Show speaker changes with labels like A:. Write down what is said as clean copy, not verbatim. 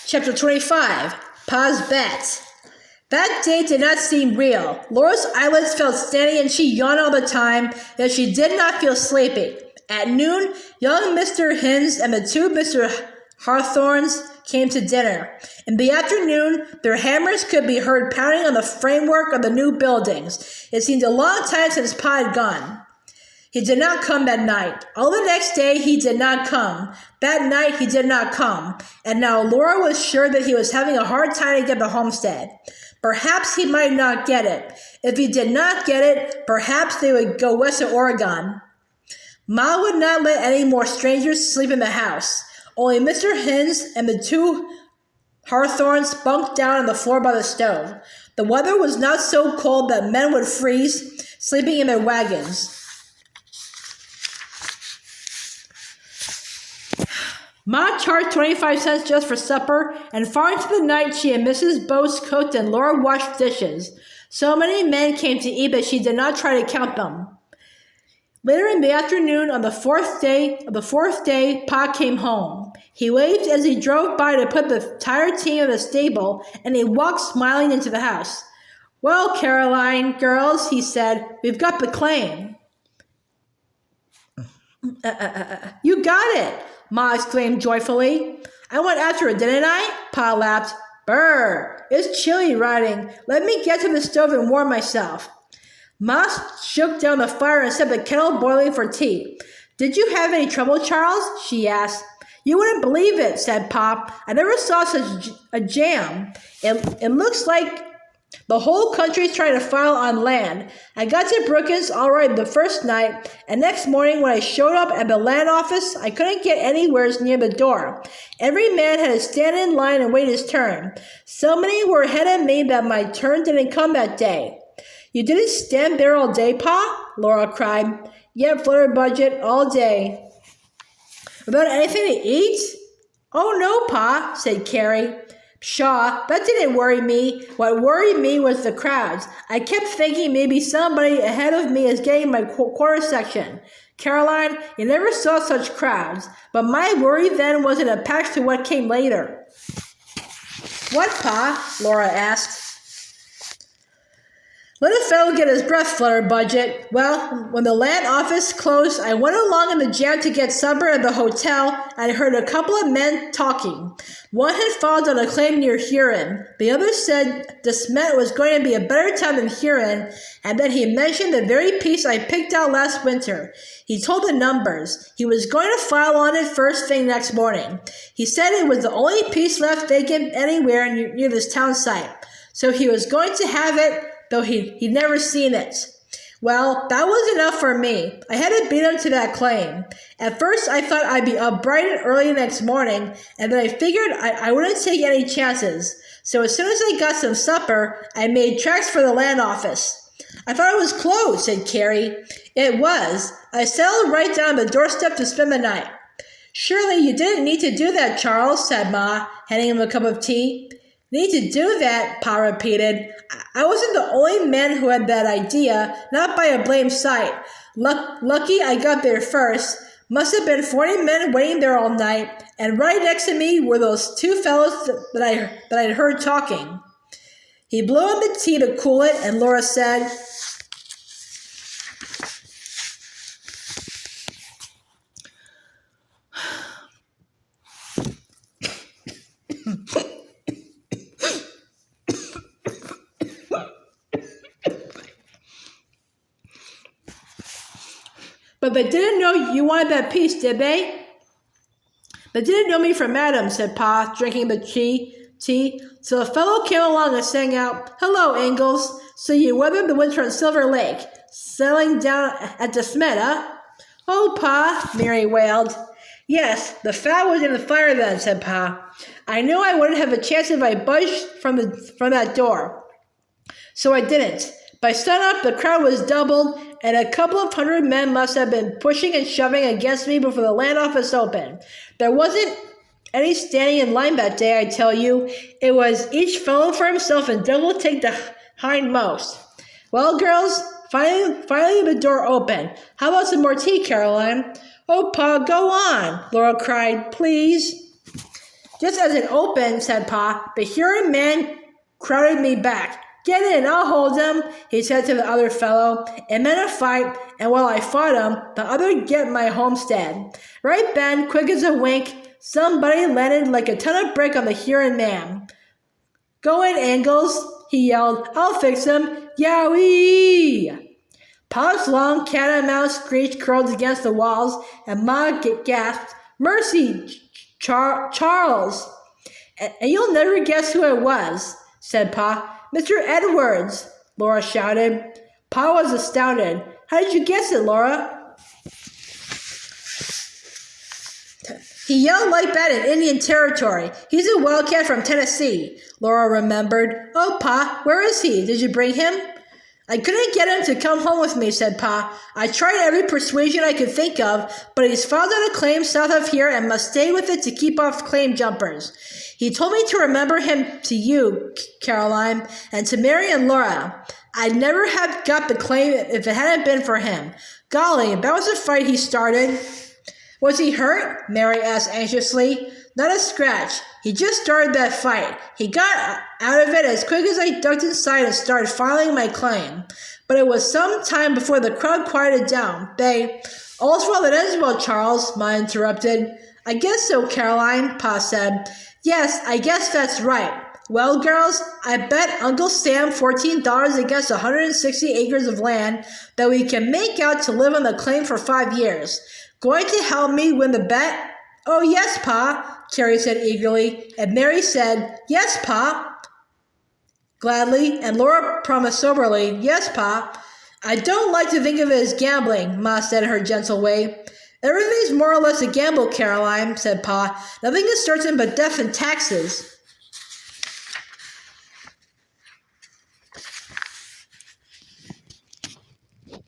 A: Chapter 25, Pa's Bet. That day did not seem real. Laura's eyelids felt steady and she yawned all the time, yet she did not feel sleepy. At noon, young Mr. Hinz and the two Mr. Hawthorns came to dinner. In the afternoon, their hammers could be heard pounding on the framework of the new buildings. It seemed a long time since Pa had gone. He did not come that night. All the next day, he did not come. That night, he did not come. And now Laura was sure that he was having a hard time to get the homestead. Perhaps he might not get it. If he did not get it, perhaps they would go west of Oregon. Ma would not let any more strangers sleep in the house. Only Mr. Hinz and the two Hawthorns bunked down on the floor by the stove. The weather was not so cold that men would freeze, sleeping in their wagons. Ma charged 25 cents just for supper, and far into the night she and Mrs. Bose cooked and Laura washed dishes. So many men came to eat that she did not try to count them. Later in the afternoon, on the fourth day, Pa came home. He waved as he drove by to put the tired team in the stable, and he walked smiling into the house. "Well, Caroline, girls," he said, "we've got the claim." You got it, Ma exclaimed joyfully. "I went after it, didn't I?" Pa laughed. "Brr, it's chilly riding. Let me get to the stove and warm myself." Ma shook down the fire and set the kettle boiling for tea. "Did you have any trouble, Charles?" she asked. "You wouldn't believe it," said Pop. "I never saw such a jam. It looks like the whole country's trying to file on land. I got to Brookins all right the first night, and next morning when I showed up at the land office, I couldn't get anywhere near the door. Every man had to stand in line and wait his turn. So many were ahead of me that my turn didn't come that day." "You didn't stand there all day, Pa?" Laura cried. "Yep, Flutterbudget, all day." "Without anything to eat?" "Oh, no, Pa," said Carrie. "Pshaw, that didn't worry me. What worried me was the crowds. I kept thinking maybe somebody ahead of me is getting my quarter section. Caroline, you never saw such crowds. But my worry then wasn't attached to what came later." "What, Pa?" Laura asked. "Let a fellow get his breath, Flutterbudget. Well, when the land office closed, I went along in the jam to get supper at the hotel, and I heard a couple of men talking. One had filed on a claim near Huron. The other said DeSmet was going to be a better town than Huron, and then he mentioned the very piece I picked out last winter. He told the numbers. He was going to file on it first thing next morning. He said it was the only piece left vacant anywhere near this town site. So he was going to have it, though he'd never seen it. Well, that was enough for me. I had to beat him to that claim. At first, I thought I'd be up bright and early next morning, and then I figured I wouldn't take any chances. So as soon as I got some supper, I made tracks for the land office." "I thought it was closed," said Carrie. "It was. I settled right down the doorstep to spend the night." "Surely you didn't need to do that, Charles," said Ma, handing him a cup of tea. "Need to do that," Pa repeated. "I wasn't the only man who had that idea, not by a blamed sight. Lucky I got there first. Must have been 40 men waiting there all night, and right next to me were those two fellows that I'd heard talking." He blew on the tea to cool it, and Laura said, "But they didn't know you wanted that piece, did they?" "They didn't know me from Adam," said Pa, drinking the tea. So a fellow came along and sang out, "Hello, Ingalls. So you weathered the winter on Silver Lake. Settling down at DeSmet, huh?" "Oh, Pa," Mary wailed. "Yes, the fat was in the fire then," said Pa. "I knew I wouldn't have a chance if I budged from that door. So I didn't. By sunup, the crowd was doubled, and a couple of hundred men must have been pushing and shoving against me before the land office opened. There wasn't any standing in line that day, I tell you. It was each fellow for himself and devil take the hindmost. Well, girls, finally the door opened. How about some more tea, Caroline?" "Oh, Pa, go on," Laura cried. "Please." Just as it opened, said Pa, the hearing man crowded me back. Get in, I'll hold him, he said to the other fellow. It meant a fight, and while I fought him, the other get my homestead. Right then, quick as a wink, somebody landed like a ton of brick on the hearing man. Go in, Ingalls, he yelled. I'll fix him. Yowie! Pa's long cat-and-mouse screech curled against the walls, and Ma gasped, Mercy, Charles! And you'll never guess who it was, said Pa. Mr. Edwards, Laura shouted. Pa was astounded. How did you guess it, Laura? He yelled like that in Indian Territory. He's a wildcat from Tennessee, Laura remembered. Oh, Pa, where is he? Did you bring him? I couldn't get him to come home with me, said Pa. I tried every persuasion I could think of, but he's filed out a claim south of here and must stay with it to keep off claim jumpers. He told me to remember him to you, Caroline, and to Mary and Laura. I'd never have got the claim if it hadn't been for him. Golly, that was a fight he started. Was he hurt? Mary asked anxiously. Not a scratch. He just started that fight. He got out of it as quick as I ducked inside and started filing my claim. But it was some time before the crowd quieted down. All's well that ends well, Charles, Ma interrupted. I guess so, Caroline, Pa said. Yes, I guess that's right. Well, girls, I bet Uncle Sam $14 against 160 acres of land that we can make out to live on the claim for 5 years. Going to help me win the bet? Oh, yes, Pa, Carrie said eagerly, and Mary said, Yes, Pa, gladly, and Laura promised soberly, Yes, Pa. I don't like to think of it as gambling, Ma said in her gentle way. Everything's more or less a gamble, Caroline, said Pa. Nothing is certain but death and taxes.